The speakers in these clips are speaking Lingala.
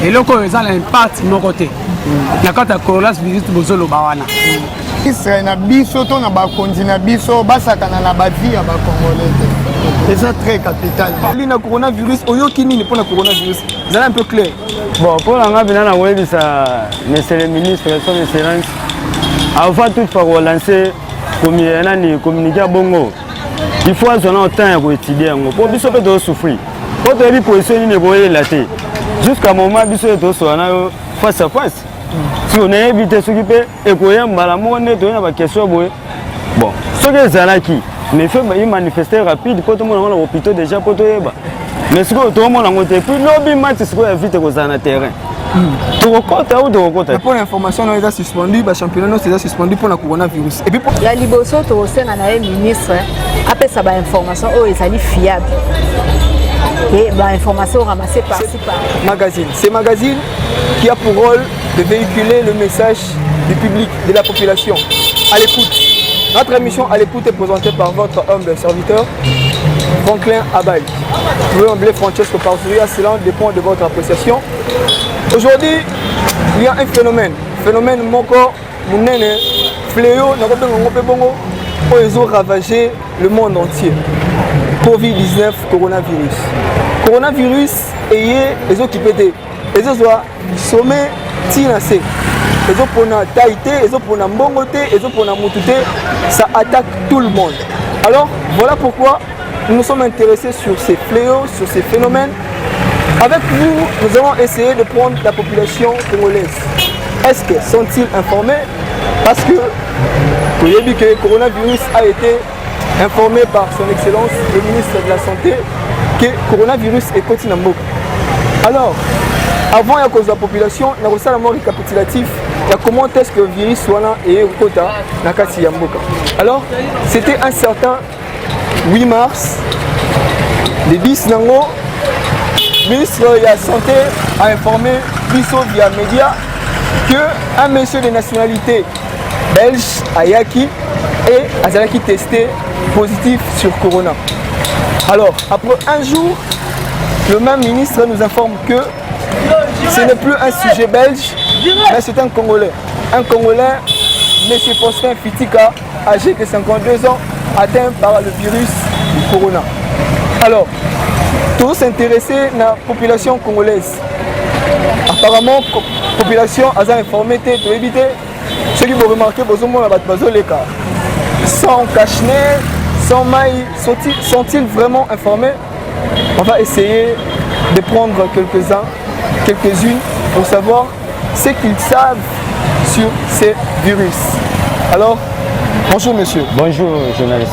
Et là, quand ils ont l'impact de mon côté, il y a quand tu as coronavirus, tu as le bawana. Israël na biso to na ba continent biso basaka na ba vie ya ba congolais. C'est ça très capital. Parler de coronavirus, oyo kini pour le coronavirus. C'est un peu clair. Bon, pour la ngabina na web ça, monsieur le ministre, son excellence, avant tout pour relancer comme il communiquer à Bongo. Il faut avoir temps pour étudier pour biso peut de souffrir. Pour te dire position ni boyer la tête. Jusqu'à moment biso to so na face à face. Si on a évité ce qui peut écouter malamonde to na ba question boye. Bon, ce que zalaki mais fait il manifester rapide pour tout le monde dans l'hôpital déjà pour tout yeba. Mais ce que tout le monde en côté puis lobby match ce que éviter ko za na terrain. To kokota ou to kokota. Pour l'information on est suspendu, ba championnat c'est suspendu pour le coronavirus. Et puis pour la liboso to senga na ministre après ça ba information oh ezali fiable. Et l'information ramassée par-ci par-là. Magazine. C'est magazine qui a pour rôle de véhiculer le message du public, de la population. À l'écoute. Notre émission à l'écoute est présentée par votre humble serviteur, Franklin Abay. Vous pouvez emmener Francesco Parzuria, cela dépend de votre appréciation. Aujourd'hui, il y a un phénomène. Phénomène moko, mounene, fléau, ils ont ravagé le monde entier. Covid-19, coronavirus. Coronavirus est les autres qui pétent. Les autres sont sommet, tinacé. Les autres pour la taïté, les autres pour la mbongoté, les autres pour la moutouté. Ça attaque tout le monde. Alors, voilà pourquoi nous nous sommes intéressés sur ces fléaux, sur ces phénomènes. Avec vous, nous allons essayer de prendre la population congolaise. Est-ce que sont-ils informés? Parce que vous avez vu que le coronavirus a été informé par son excellence le ministre de la Santé que le coronavirus est continu. Alors, avant de cause de la population, nous avons un récapitulatif de comment est-ce que le virus soit là et au côté de Yamboka. Alors, c'était un certain 8 mars, le 10 nango, le ministre de la Santé a informé Bisso via média qu'un monsieur de nationalité belge, Ayaki, et Azalaki testé positif sur Corona. Alors, après un jour, le même ministre nous informe que ce n'est plus un sujet belge, mais c'est un Congolais. Un Congolais, M. Faustin Fitika, âgé de 52 ans, atteint par le virus du Corona. Alors, tous s'intéresser à la population congolaise. Apparemment, la population a informé de éviter. Ceux qui vont remarquer, sans cache-nez, sans maille, sont-ils vraiment informés? On va essayer de prendre quelques-unes pour savoir ce qu'ils savent sur ces virus. Alors, bonjour monsieur. Bonjour journaliste.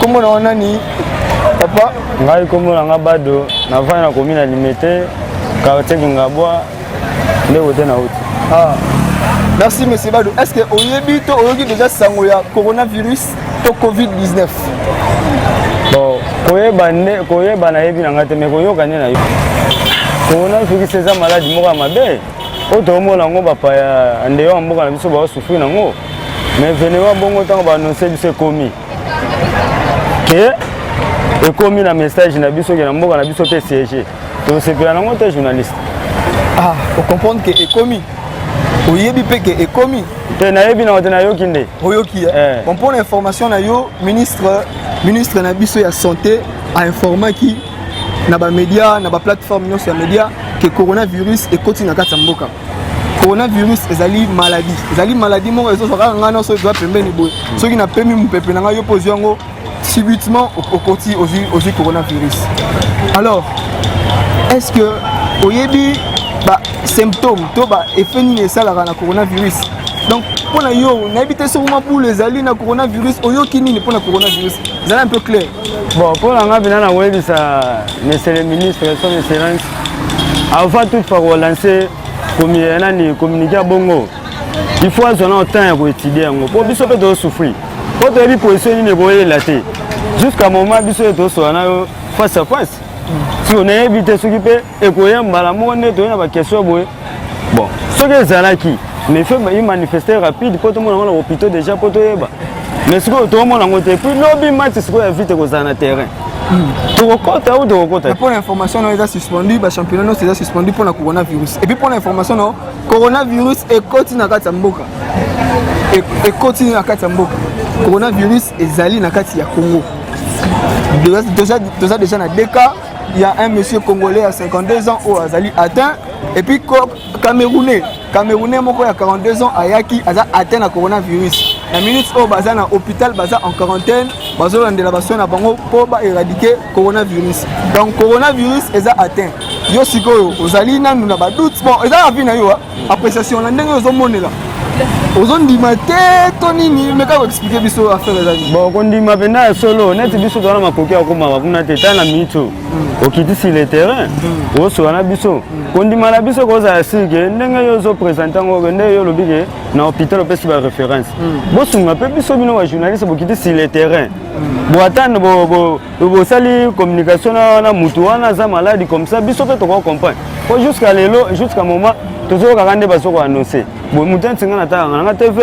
Comment on a dit, papa? Ngai komo na ngabado na vana na komina limité quartier ngabwa ndewote na uti. Ah. Merci monsieur Badou. Est-ce que oyebi to oyoki déjà sangoya coronavirus to Covid-19? Bon, koyeba na yebi na ngate me koyoka ne na yo. Coronavirus c'est une maladie moko mabe. Oto mo lango bapa ya ndeyo mboka na biso ba souffrir nango. Mais venez wa bongo tango ba annoncer biso komi. Que et commis un message na biso ke na mboka na biso te siège. Donc c'est bien nango te journaliste. Ah, faut comprendre que est commis. Oyebi pe que est commis. Te na yebi na otena yo kinde. Oyoki. On prend l'information na yo ministre na biso ya santé a informé qui na ba média na ba plateforme nyonso ya média que coronavirus est continue na kati mboka. Coronavirus ezali maladie. Ezali maladie mo ezo soka ngana so doit pembeni boy. Soki na pemi mupepe na yo pose yango subitement au côté aux coronavirus. Alors, est-ce que oyebi ba symptômes to ba effet ni ça la coronavirus Donc pour la yo, n'habitez sûrement pour les alliés na coronavirus, oyo kini pour le coronavirus. C'est un peu clair. Bon, pour la ngabina na webi ça, monsieur le ministre, son excellence, avant tout pour relancer comme il communiquer à Bongo. Il faut avoir un temps pour étudier. Pour biso peut de souffrir. Pour te dire position ni boyer la tête. Jusqu'à moment biso to so na face à face. Si on est évité s'occuper et qu'on a mal à mon nez, on a pas question boy. Bon, ce que Zalaki, mais fait il manifester rapide pour tout le monde à l'hôpital déjà pour tout eba. Mais ce que tout le monde a monté puis lobby match ce qu'on évite aux en terrain. Tu recomptes ou tu recomptes? Pour l'information, on est suspendu, le championnat est suspendu pour le coronavirus. Et puis pour l'information, le coronavirus est continue à Katamboka. Et continue à Katamboka. Le coronavirus est allé dans le Congo. Déjà dans deux cas, il y a un monsieur congolais à 52 ans qui a été atteint. Et puis Camerounais qui a 42 ans a été atteint le coronavirus. La minute où baza na hôpital baza en quarantaine, baza dans la bassin na bango pour éradiquer coronavirus. Donc coronavirus est atteint. Yo sikoyo ozali na nous ba doute bon eza avis na yo appréciation na ndenge ozo monela. Ozo ndima te tonini mais ka expliquer biso affaire ezali. Bon on ndima bena solo net biso dans makoki akoma bakuna teta na mito. Okiti sur le terrain. Oso na biso. Kondima na biso ko za sige ndenge yo zo présenter ngo ndenge yo lobike na hôpital opesi ba référence. Bosunga pe biso bino wa journaliste bokiti sur le terrain. Bo attendre bo sali communication na mutu wana za maladie comme ça biso pe to comprendre. Faut jusqu'à moment toujours kakande baso ko annoncer. Bo mutu tsinga na ta nga TV.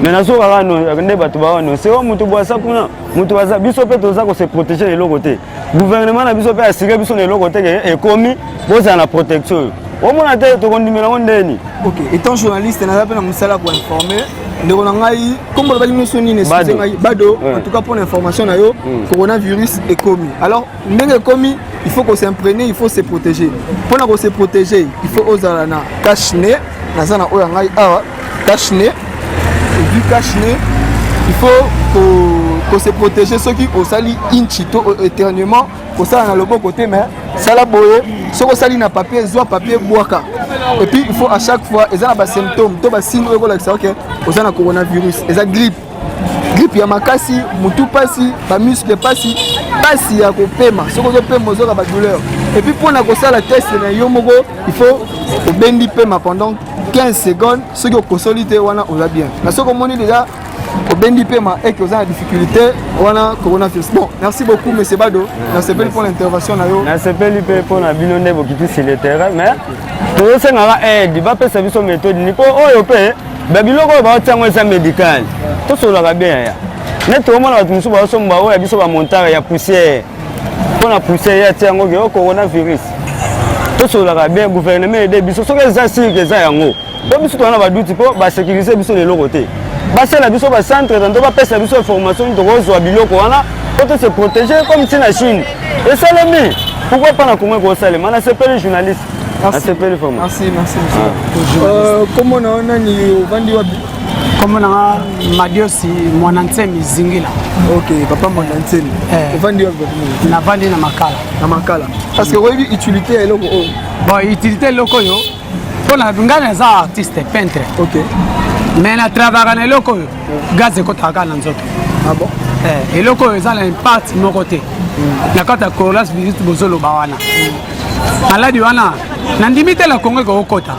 Mais na so ka no bato ba annoncer o mutu bo sa kuna mutu baza biso pe to za ko se protéger les côté. Gouvernement na biso pe assurer biso les côté et commis boza na protection. Au moins te to kondimela ndeni. OK, étant journaliste na pas na musala pour informer. Ndeko na ngai comme ba mission ni nécessité ngai bado en tout cas pour l'information na yo coronavirus est commis. Alors ndenge commis, il faut qu'on s'imprégner, il faut se protéger. Pour na ko se protéger, il faut osala na cache-nez, na sana oya ngai awa cache-nez. Du cache-nez, il faut qu'on se protéger ceux qui ont sali inchito éternuement pour ça dans le bon côté mais ça la boye ceux qui sali na papier soit papier boaka et puis il faut à chaque fois ils ont des symptômes to ba signe ko la ça OK aux na coronavirus ils ont grippe ya makasi mutu pasi ba muscle pasi ya ko pema ceux qui pema zo ba douleur et puis pour na ko ça la test na yo moko il faut bendi pema pendant 15 secondes ceux qui ont consolidé wana on va bien na ceux qui ont déjà au bendi pema et qui ont des difficultés wana coronavirus. Bon, merci beaucoup monsieur Bado. Merci pour l'intervention na yo. Merci pour na bilonde bokiti sur le terrain mais to senga aide ba pesa biso méthode ni po oyo pe ba biloko ba tsango esa médical. To solo ka bien ya. Net to mona bato musu ba so mba oyo biso ba montagne ya poussière. Pour la poussière ya tsango ke coronavirus. To solo ka bien gouvernement aide biso so ke za si ke za yango. Do biso to na ba duty po ba sécuriser biso les locoté. Basé la biso ba centre dans ba pesa biso formation to ko zo biloko wana pour se protéger comme si la Chine. Et ça le pourquoi pas na comment ko sale mana c'est pas les journalistes. Merci. Merci. Comment on a ni vandi wapi? Comment on a Madiosi Mwanantsemi Zingila. OK, papa Mwanantsemi. Vandi wapi? Na vandi na Makala. Na Makala. Parce que oui utilité est loko. Bon, utilité loko yo. Pour la ngana za artiste peintre. OK. Mais na travailler na loko yo. Gaz ko taka na nzoto. Ah bon? Et loko yo za na impact mon côté. Na kata coronavirus bozolo bawana. Maladi wana na ndimite la Congo ko okota.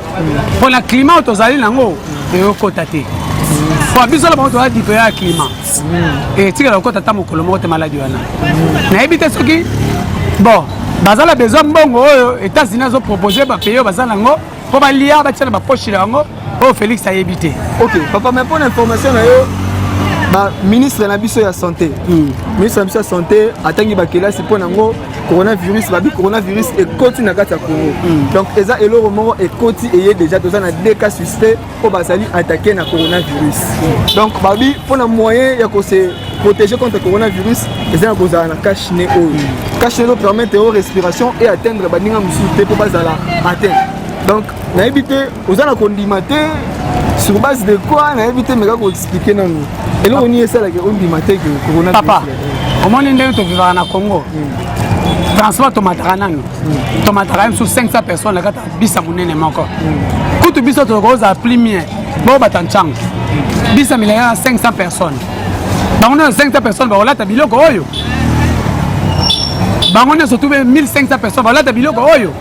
Pour la climat tozali nango e okota te. Pour biso la moto a différent climat. Et tika okota ta mokolo moto maladi wana. Na ebite soki bon, bazala besoin mbongo oyo États-Unis zo proposer ba payer bazala ngo pour ba lia ba tshela ba poche lango o Félix a évité. OK, papa mais pour l'information na yo ministre na biso ya santé. Ministre na biso ya santé atangi ba kelasi pour nango coronavirus coronavirus et continue na kata Congo. Donc eza eloro moko et continue et déjà deux ans na deux cas suspects au basali attaqué na coronavirus. Donc babi pour na moyen ya ko se protéger contre coronavirus eza na kozala na cache-nez o. Cache-nez permet de respiration et atteindre baninga musuté pour bazala atteindre. Donc na éviter aux ana condimenter sur base de quoi na éviter mais ko expliquer non. Et là on y est ça la condimenter que coronavirus. Papa, comment ndenge to vivre na Congo? Transport tomataka nanu. Tomataka sous 500 personnes la kata bisa munene moko. Kutu biso to koza plimier. bo batanchang bisa milaya 500 personnes bango na 500 personnes baolata biloko oyo bango na surtout 1500 personnes baolata biloko oyo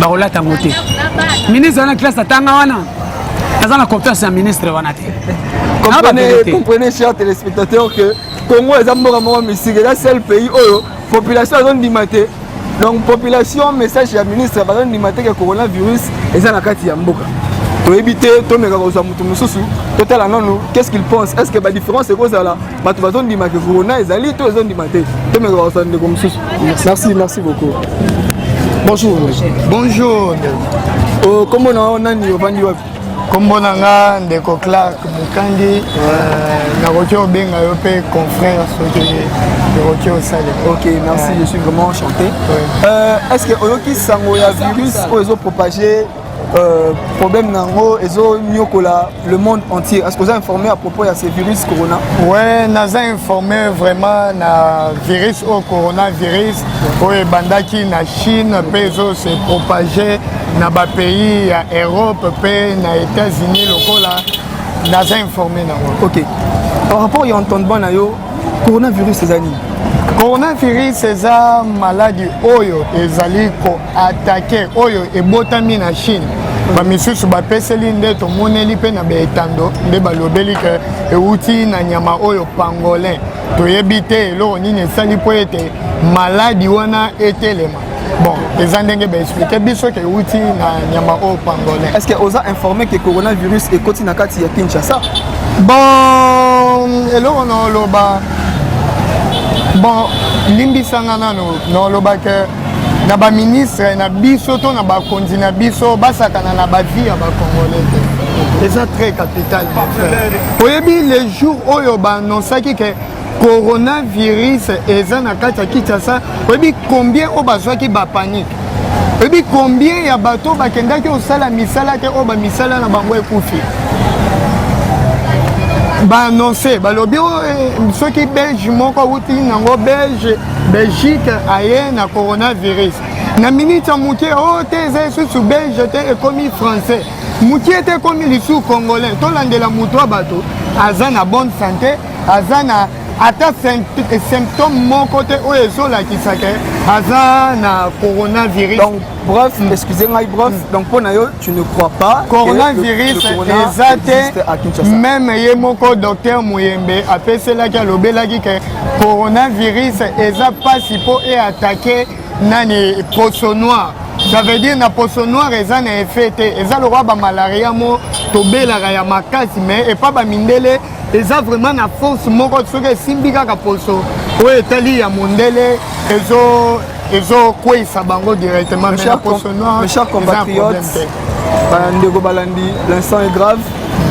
baolata ngote ministre wana classe atanga wana aza na confiance ya ministre wana te comprenez chers téléspectateurs que Congo est un mot mystique, c'est le seul pays où la population a dimate. Donc population message ya ministre a dimate que le coronavirus est en akati ya mboka. Pour éviter tout mega aux amutu mususu, total anon qu'est-ce qu'il pense? Est-ce que la différence est quoi ça là? Batu bazon dimate que corona est allé tout zone dimate. Tout mega aux amutu mususu. Merci beaucoup. Bonjour. Bonjour. Comment on a ni ovandi wapi? Kombo nanga ndeko Clark Mukandi nakoki obenga yo pe confrère soki nakoki osale. Ok, merci, je suis vraiment enchanté. Est-ce que oyoki sango ya virus o ezo propager problème nango ezo nyokola le monde entier? Est-ce que vous êtes informé à propos de ce virus corona? Ouais, naza informé vraiment na virus au coronavirus oyo bandaki na Chine pe ezo se propager na ba pays ya Europe pe na États-Unis lokola naza informé nango. Ok. Par rapport à entendement na yo coronavirus ezali. Coronavirus eza maladie oyo ezali ko attaquer oyo ebotami na Chine. Bamisusu bapeseli nde tomoneli pe na beetando nde balobeli ke euti na nyama oyo pangolin toyebi te eloko nini esali po ete maladi wana etelema. Bon, eza ndenge baexplike biso ke euti na nyama oyo pangolin. Est-ce que vous avez informé que le coronavirus est continué à Kinshasa? Bon, eloko na oloba bon limbisanga nano na oloba ke na ba ministre na biso to na ba konzi na biso basakana na ba vie ya ba congolais. C'est très capital mon frère. Oyebi les jours oyo ba annonçaki que coronavirus eza na kati ya Kinshasa, oyebi combien o bazwaki ba panique. Oyebi combien ya bato bakendaki osala misala te o ba misala na bango ekufi. Ba annoncé balobi soki Belge moko uti nango Belgique aye na coronavirus na minute muke o te sous Belge te ekomi français muke te komi lisu congolais to landela muto bato aza na bonne santé aza na ata symptôme moko te o ezolakisa ke aza na coronavirus. Donc bref, excusez-moi, bref, donc pour Nayo, tu ne crois pas coronavirus existe même yemoko docteur Mouyembe apesela ki alobelaki ke coronavirus eza pasi po e attaquer nani poisson noir. Ça veut dire na poisson noir eza na effet te eza le roi ba malaria mo tobelaka ya makasi mais et pas ba mindele eza vraiment na force moko soki simbika ka poisson o etali ya mondele ezo kwesa bango directement. Mes chers compatriotes, Bandego Balandi, l'instant est grave.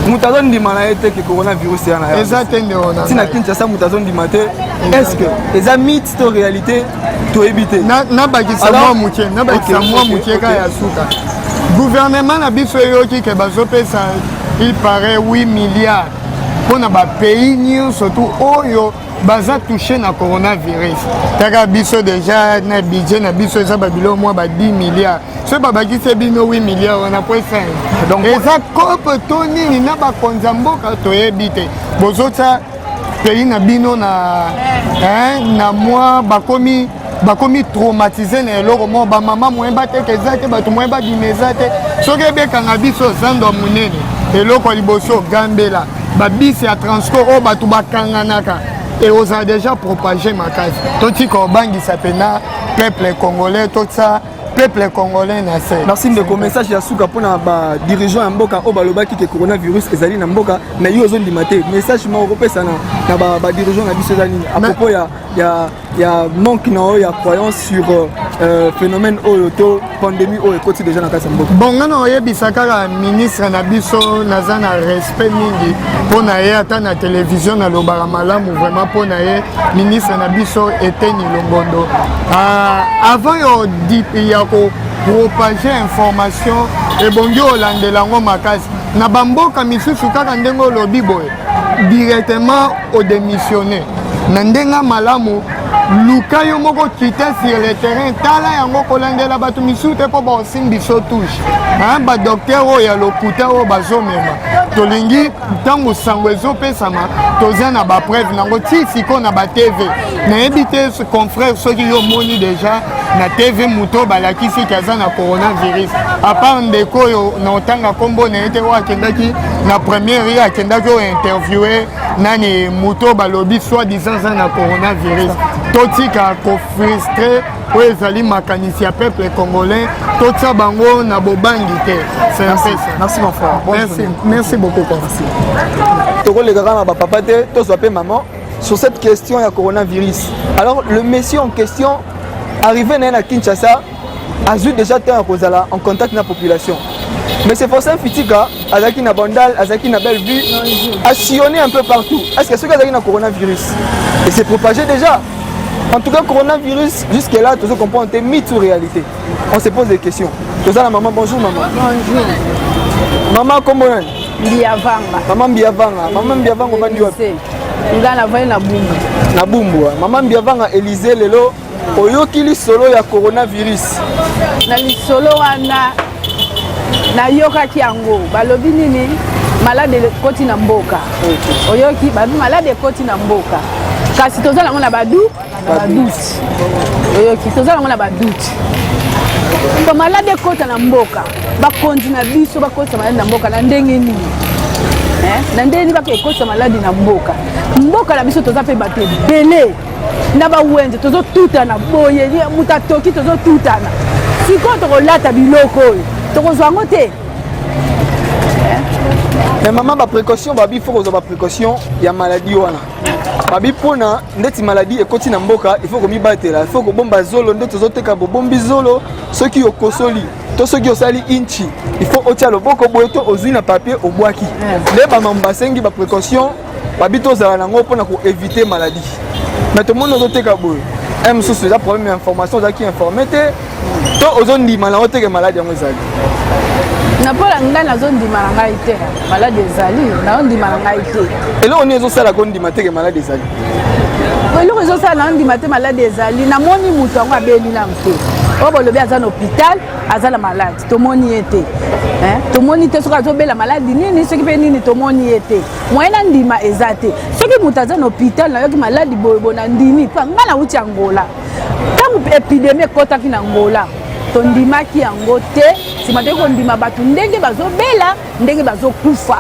Moutazon di malaete que coronavirus est en air. Exactement. Si na Kinshasa Moutazon di maté, est-ce que les amis de réalité to éviter? Na bakisa moi muke, na bakisa moi muke ka ya suka. Gouvernement na biso yoki ke bazopesa il paraît 8 milliards pour na ba pays ni surtout oyo baza touché na coronavirus. Taka biso déjà na budget na biso eza babilo moi ba 10 milliards. Ce babaki se bino 8 milliards on a point 5. Donc eza kope toni ni na ba konzamboka to ebite. Bozota pays na bino na na moi bakomi traumatisé na eloko mo ba mama moyeba te kezate bato moyeba dimezate. Soki ebekanga biso zando munene eloko liboso gambela ba bisi ya transport o bato bakanganaka. Et on a déjà propagé ma case. Tout ce qu'on bangi s'appelle peuple congolais, tout ça, peuple congolais n'a pas. Merci de message à Souka pour les dirigeants en Mboka, au Balobaki que coronavirus est allé en Mboka, mais il y a zone limitée. Message européen ça na dirigeants na bisodani. À propos il y a manque il y a croyance sur phénomène auto pandémie au côté déjà na kasa Mboka. Bon ngana oyebisaka la ministre na biso naza na respect mingi pour na ye ata na télévision na lobara malamu vraiment pour na ye ministre na biso Eteni Longondo. Avant yo dit il y a propager information et bongi olandela ngo makasi na bamboka misusu kaka ndengo lobi boye directement au démissionner na ndenga malamu luka yo moko kita sur le terrain tala yango kolandela bato misusu te mpo baosimbi biso touche badokter oyo ya lokuta oyo bazomema tolingi ntango sango ezopesama toza na bapreuve nango ti sikoyo na batv nayebi te confrère soki yo omoni deja na tv moto balakisi ki aza na coronavirus apart ndeko oyo na otanga nkombo na ye te oyo akendaki na première ye akendaki oyo interviewe nani moto balobi soi-disant aza na coronavirus totika kofrustre oyo ezali makanisi ya peuple congolais totia bango na bobangi te. C'est un peu ça. Merci mon frère. Merci beaucoup. Les gars, papa, tous maman sur cette question du coronavirus. Alors le monsieur en question arrivé à Kinshasa a eu déjà été en contact avec la population. Mais c'est forcément Fitika, Azaki na Bandal, Azaki na Bellevue, a sillonné un peu partout. Est-ce que ce gars a eu un coronavirus? Et c'est propagé déjà. En tout cas, le coronavirus, jusque-là, tout ce qu'on comprend, c'est mythe ou réalité. On se pose des questions. Tout ça, la maman, bonjour maman. Bonjour. Maman, comment on est? Biavanga. Maman Biavanga. Maman Biavanga, on va dire. Nga na vai na bumbu. Na bumbu. Maman Biavanga, Élysée, lelo. Oyoki li solo ya coronavirus. Na li solo wana na yoka ki yango. Balobi nini? Malade koti na mboka. Oyoki babi malade koti na mboka. Kasi tozala ngona badu na baduti. Oyoki tozala ngona baduti. Ba malade kota na mboka. Ba kondi na biso ba kota malade na mboka na ndenge nini? Na ndenge ba kota malade na mboka. Mboka na biso toza pe bato belé. Na ba wenze tozo tutana boye muta toki tozo tutana. Siko to lata biloko oyo. Tokozwa ngote. Mais maman, ba précaution, babi faut que ba précaution, il y a maladie wana. Babi pona ndeti maladie et continue mboka, il faut que mi batela, il faut que bomba zolo ndeti zoteka bombi zolo, ceux qui okosoli, to ceux qui osali inchi, il faut otia le boko boeto ozui na papier au boaki. Les ba mamba sengi ba précaution, babi to zala nango pona ko éviter maladie. Mais tout le monde zoteka boy. Même sous ce problème d'information qui informé te, to ozondi malade oteka maladie yango ezali. Na pola nga na zone di malanga ite malade ezali na on di malanga ite et là on est aussi à la gondi maté que malade ezali oui le réseau ça na on di maté malade ezali na moni mutu ngo abeli na mpe o bo lobi aza na hôpital aza na malade to moni ete to moni te soka zo bela malade nini soki pe nini to moni ete moyena ndima ezate soki mutu aza na hôpital na yoki malade bobo na ndimi pa nga na uti Angola tangu épidémie kota ki na Angola to ndimaki yango te simate ko ndima batu ndenge bazobela ndenge bazokufa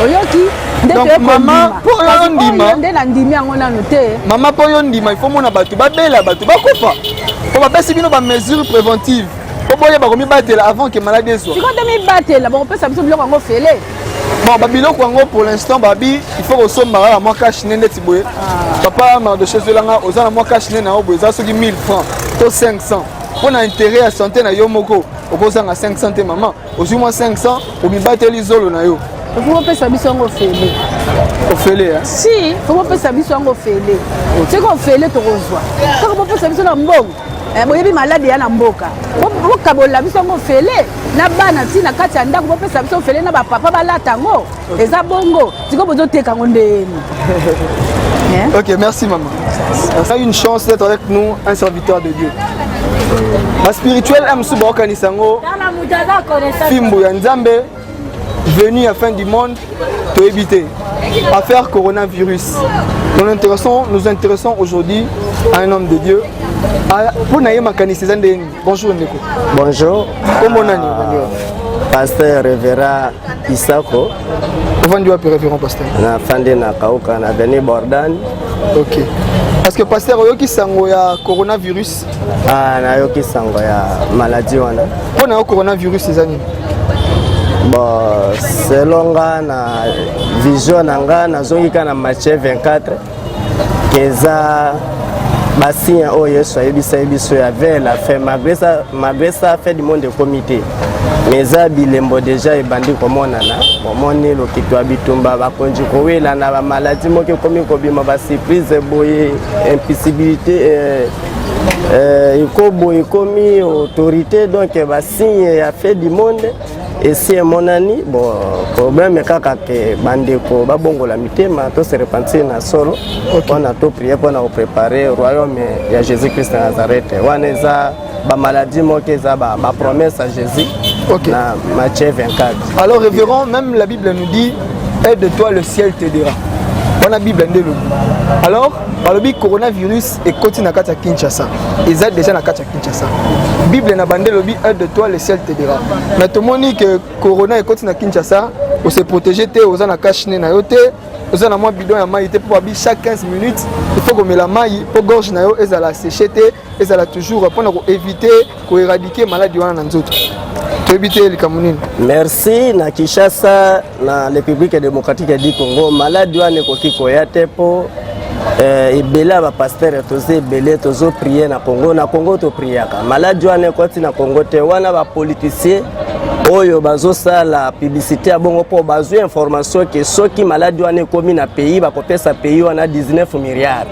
oyoki donc maman pour yo ndima ndenge na ndimi yango nanu te maman pour yo ndima il faut mona batu babela batu bakufa ko bapesi bino ba mesures préventives po boye bakomi batela avant que maladie soit siko te mi batela bon pesa biso biloko yango fele bon babiloko yango pour l'instant babi il faut osomba la moi cash nende tiboye papa mar de chez elanga ozana moi cash nende na obo za soki 1000 francs to 500 pour na intérêt à santé na yo moko okozanga 500 te maman ozwi moi 500 omibateli zolo na yo faut pesa biso yango fele ofele hein si faut pesa biso yango fele c'est qu'on fele to kozwa faut pesa biso na mbongo boyebi malade ya na mboka bokabola biso yango fele na bana ntina kati ya ndako bopesa biso fele na bapapa balata yango eza bongo siko bozoteka yango ndeni. Ok, merci maman. On a eu une chance d'être avec nous, un serviteur de Dieu. Ma spirituelle aime sous Bakanisango, Fimbo Yanzambe, venu à fin du monde, te éviter, affaire coronavirus. Nous intéressons aujourd'hui à un homme de Dieu. Pour Naïe Makanisezan. Bonjour Neko. Bonjour. Comment on a Pasteur Révérend Isako. Comment tu as révérend pasteur? Na fandi na kauka na veni Bordani. Ok. Parce que pasteur oyoki sango ya coronavirus. Ah na yoki sango ya maladie wana. Pour na coronavirus ezani. Bon, selon nga na vision nga nazongika na Matthieu 24 keza basigne oyo Yesu ayebisa biso ya vers la fin malgré ça fait du monde de comité mais ça bilembo déjà ebandi komonana bomoni lokito ya bitumba bakonji kowela na ba maladie moke komi kobima ba surprise boye impossibilité ikobo ikomi autorité donc basigne ya fait du monde Et si mon ami, bon, problème kaka ke bandeko babongola mitema to se repentir na solo. On a tout prié pour nous préparer au royaume de Jésus-Christ de Nazareth. On a ba maladie moke za ba promesse à Jésus. Ok. Dans Matthieu 24. Alors révérend, même la Bible nous dit aide-toi, le ciel t'aidera. On a Bible ndelo. Alors, par le coronavirus et continue à Kinshasa. Ils aident déjà à Kinshasa. Bible n'a bandé le aide-toi, le ciel t'aidera. Mais tout le monde que corona et continue à Kinshasa, pour se protéger, aux en a caché na yote, aux en a moins bidon à maïté pour habiller chaque 15 minutes. Il faut qu'on met la maille pour gorge na yo, et à la sécher, et à la toujours pour éviter qu'éradiquer maladie dans les autres. Merci na Kinshasa na République démocratique du Congo maladi wane koki koyate po ebela ba pasteur toze belé tozo prier na Congo to priaka maladi wane koti na Congo te wana ba politicien oyo bazo sala publicité abongo po bazo information que soki maladi wane komi na pays ba kopesa pays wana 19 milliards.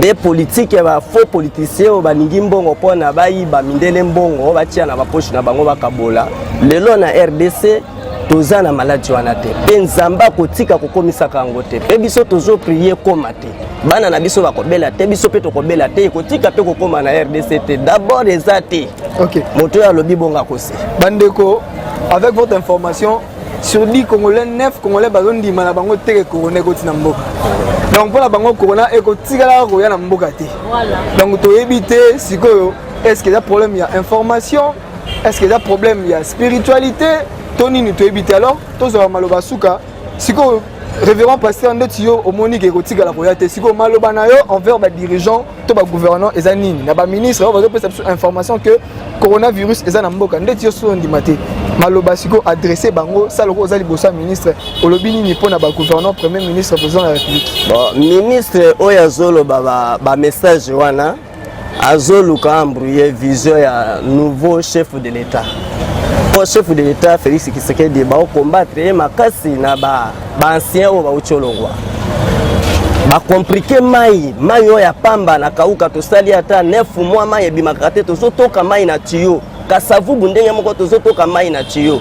Des politiques et faux politiciens baningi mbongo pona bayi ba mindele mbongo batia na bapoche na bango bakabola lelo na RDC toza na maladi wana te pe nzamba kotika kokomisa kango te pe biso tozo prier koma te bana na biso bakobela te biso pe tokobela te kotika pe kokoma na RDC te d'abord ezate. OK, moto ya lobi bonga kose bandeko avec votre information sur 10 Congolais, 9 Congolais bazon di mana bango teke corona koti na mboka. Donc pour la bango corona et kotika la roya na mboka te. Donc to éviter sikoyo est-ce qu'il y a problème il y a information, est-ce qu'il y a problème il y a spiritualité, toni ni to éviter alors to zo maloba suka sikoyo révérend pasteur ndetio au monique kotika la roya te sikoyo maloba na yo envers ba dirigeant to ba gouvernant ezanini na ba ministre ba zo pesa information que coronavirus eza na mboka ndetio so ndimate. Maloba siko adressé bango saloko ozali bossa ministre olobini ni pona ba gouverneur premier ministre président de la République. Bon ministre oyazolo ba message wana azolu ka embrouiller vision ya nouveau chef de l'état. Pour chef de l'état Félix Tshisekedi ba combattre makasi na ba ancien o ba ucholongwa. Ba compliquer mai oya pamba na kauka to sali ata 9 mois mai bimakate to sotoka mai na tiyo. Kasavu bundenge moko tozotoka mai na tiyo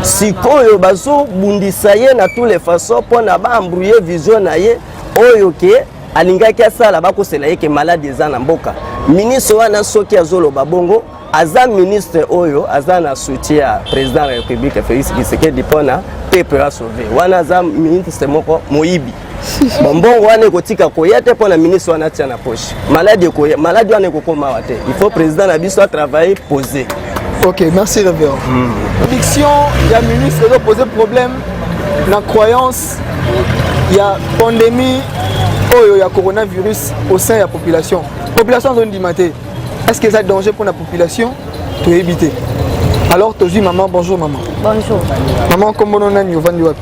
sikoyo bazo bundisa ye na tous les façons pona ba embrouiller vision na ye oyo ke alingaki asala bakosela ye ke malade eza na mboka ministre wana soki azoloba bongo aza ministre oyo aza na soutien ya président de la République Félix Tshisekedi pona peuple a sauvé wana aza ministre moko moyibi bonbongo wana kotika koya te pona ministre wana tia na poche malade wana kokoma wa te il faut président na biso travailler poser. OK, merci révérend. Addiction, il y a ministre qui a posé problème la croyance, il y a pandémie, il y a coronavirus au sein de la population. La population zone dimaté. Est-ce que c'est un danger pour la population? Tu es évité. Alors, tu dis maman, bonjour maman. Bonjour. Maman, comment on a niveau de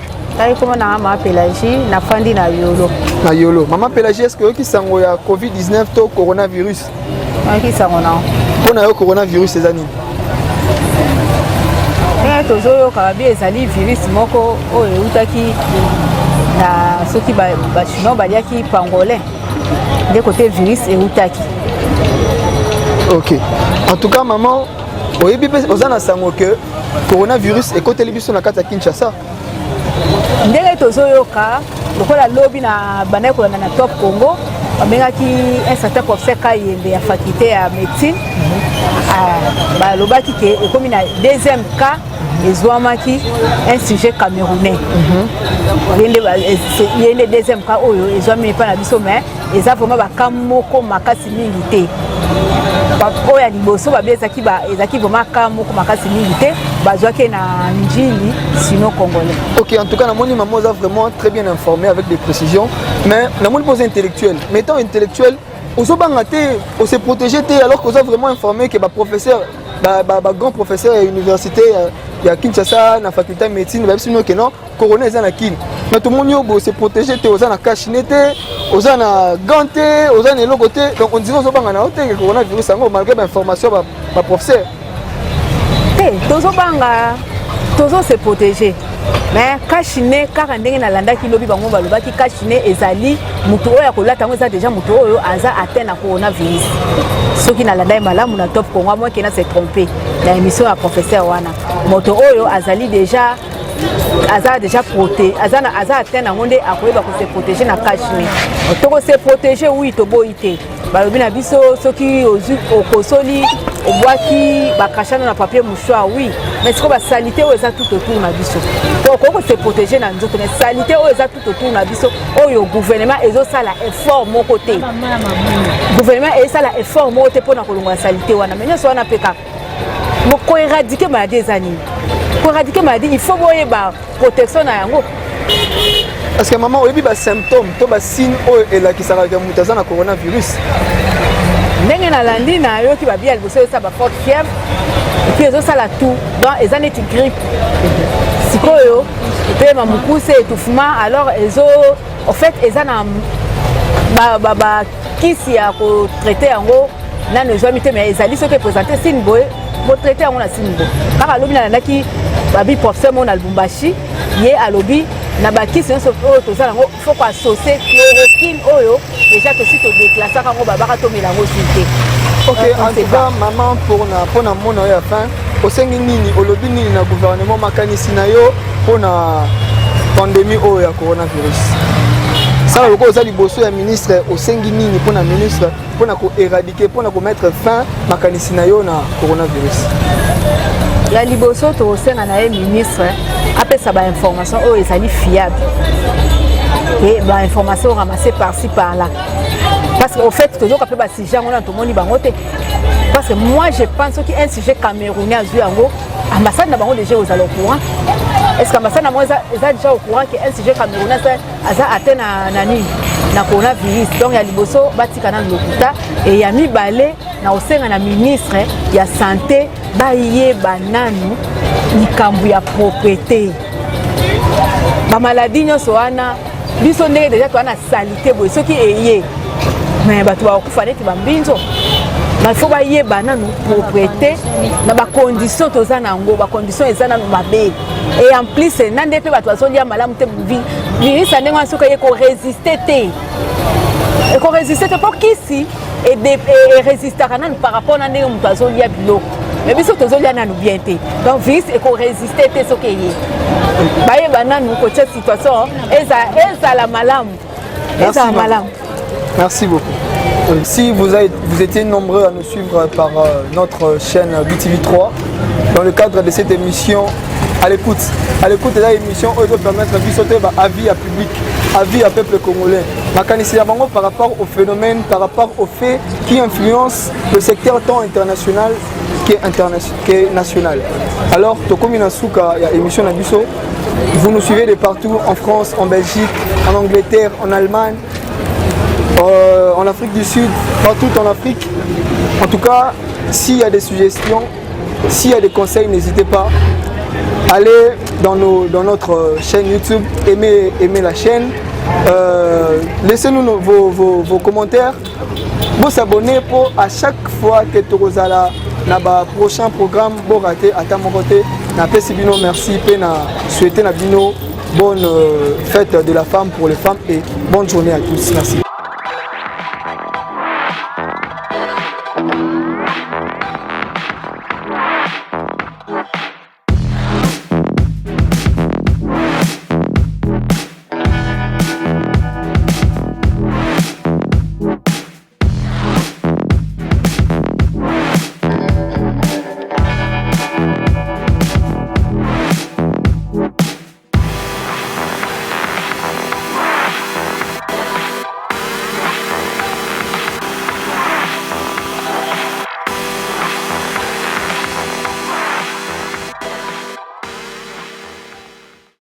Comment on a ma Pélagie, na fandi na yolo. Na yolo. Maman Pélagie, est-ce que qui sont ya COVID-19 to coronavirus? Qui sont on? On a eu coronavirus ces années. Tozoyo kabi ezali virus moko oyo utaki na soki ba chino baliaki pangolin de côté virus et utaki. OK. En tout cas maman, oyebi pe ozana sango que coronavirus et côté libiso na kata Kinshasa. Ndenge tozoyoka lokola lobby na baneko na Top Congo bamengaki un certain professeur Kayembe ya faculté ya médecine balobaki ke ekomi na deuxième cas ezwamaki un sujet camerounais. Yende deuxième cas oyo ezwami pa na biso mais eza vraiment ba moko makasi mingi te. Oya liboso babezaki ezaki vraiment ka moko makasi mingi te bazwaki na njili sino congolais. OK, en tout cas namoni maman a vraiment très bien informé avec des précisions mais namoni pose intellectuel. Mais étant intellectuel, on se protéger alors qu'on a vraiment informé que professeur grand professeur à l'université il y a Kinshasa na faculté de médecine ba sino que non corona eza na kin mais tout le monde se protéger te oza na cachinete oza na ganté oza na lokoté donc on dit on banga na hote que coronavirus sango malgré ba information ba professeur tozo banga tozo se protéger mais cachine kaka ndenge na landaki lobi bango balobaki cachine ezali mutu oyo akolata ngo eza déjà mutu oyo aza atteint na coronavirus ceux qui n'ont pas malamu na top Congo moi qui n'a s'est trompé dans l'émission à professeur wana moto oyo azali déjà protégé aza atteint na monde akoyeba ko se protéger na cache mais to ko se protéger oui to boité balobi na biso soki ozu okosoli obwaki bakashana na papier mouchoir oui mais siko ba salité oyo eza tout autour na biso donc ko se protéger na nzoto mais salité oyo eza tout autour na biso oyo gouvernement ezosala effort moko te gouvernement ezosala effort moko te mpona kolongola salité wana mais nyonso wana peka ko éradiquer maladie ezani pour éradiquer maladie il faut boyer ba protection na yango parce que maman oyebi ba symptômes to ba signe oyo elakisaka ke mutu aza na coronavirus ndenge nalandi na yo ki babia liboso eza ba forte fièvre et puis ezosala tout donc eza neti grippe sikoyo epema mokuse étouffement alors en fait eza na bakisi ya kotraite yango nano ezwami te mais ezali soki eprésente signe boye botraite yango na signe boye kaka alobi nalandaki babi professeur mo na Lubumbashi ye alobi na bakisi nyonso oyo tozala yango faut koassocie chloroquine oyo déjà que si todéclassaka yango babaka tomela yango sute. Ok, en tout cas maman mpona mona oyo ya fin osengi nini olobi nini na gouvernement makanisi na yo mpona pandémie oyo ya coronavirus sala loko oza liboso ya ministre osengi nini mpona ministre mpona koéradiquer mpona komettre fin makanisi na yo na coronavirus ya liboso tokosenga na ye ministre apesa bainformation oyo ezali fiable et bainformation ramassée par-ci par-là parce qu'au fait tozoka mpe basujet yango na tomoni bango te parce que moi je pense qu'un sujet camerounais azwi yango ambassade na bango déjà ozala au courant est-ce qu'ambassade na bango eza déjà au courant qu'un sujet camerounais aza atteint na nini na coronavirus donc ya liboso batika na lokuta et ya mibale na osenga na ministre ya santé bayeba nanu likambo ya propreté bamaladi nyonso wana biso ndenge deja towana salité boye soki eye mais bato bakokufa neti bambinzo bafo bayeba nanu propreté na bacondition toza nango bacondition eza nanu mabe et en plus na nde mpe bato bazolia malamu te virus ndenge wana soki eye koresiste te ekoresiste te mpo kisi eresistaka nanu par rapport na ndenge moto azolia biloko mais biso tozolia nanu bien te donc virus ekoresiste te soki eye bayeba nanu kotia situation ezala malamu ezala malamu. Merci beaucoup. Si vous étiez nombreux à nous suivre par notre chaîne BTV3 dans le cadre de cette émission à l'écoute de l'émission où il doit permettre de avis à public, avis à peuple congolais. Par rapport au phénomène, par rapport aux faits qui influencent le secteur tant international que national. Alors, émission vous nous suivez de partout, en France, en Belgique, en Angleterre, en Allemagne, en Afrique du Sud, partout en Afrique. En tout cas, s'il y a des suggestions, s'il y a des conseils, n'hésitez pas. Allez dans notre chaîne YouTube, aimez la chaîne, laissez-nous vos commentaires. Vous s'abonner pour à chaque fois que tu as un prochain programme, vous rater à ta côté. Merci et souhaiter bonne fête de la femme pour les femmes et bonne journée à tous. Merci.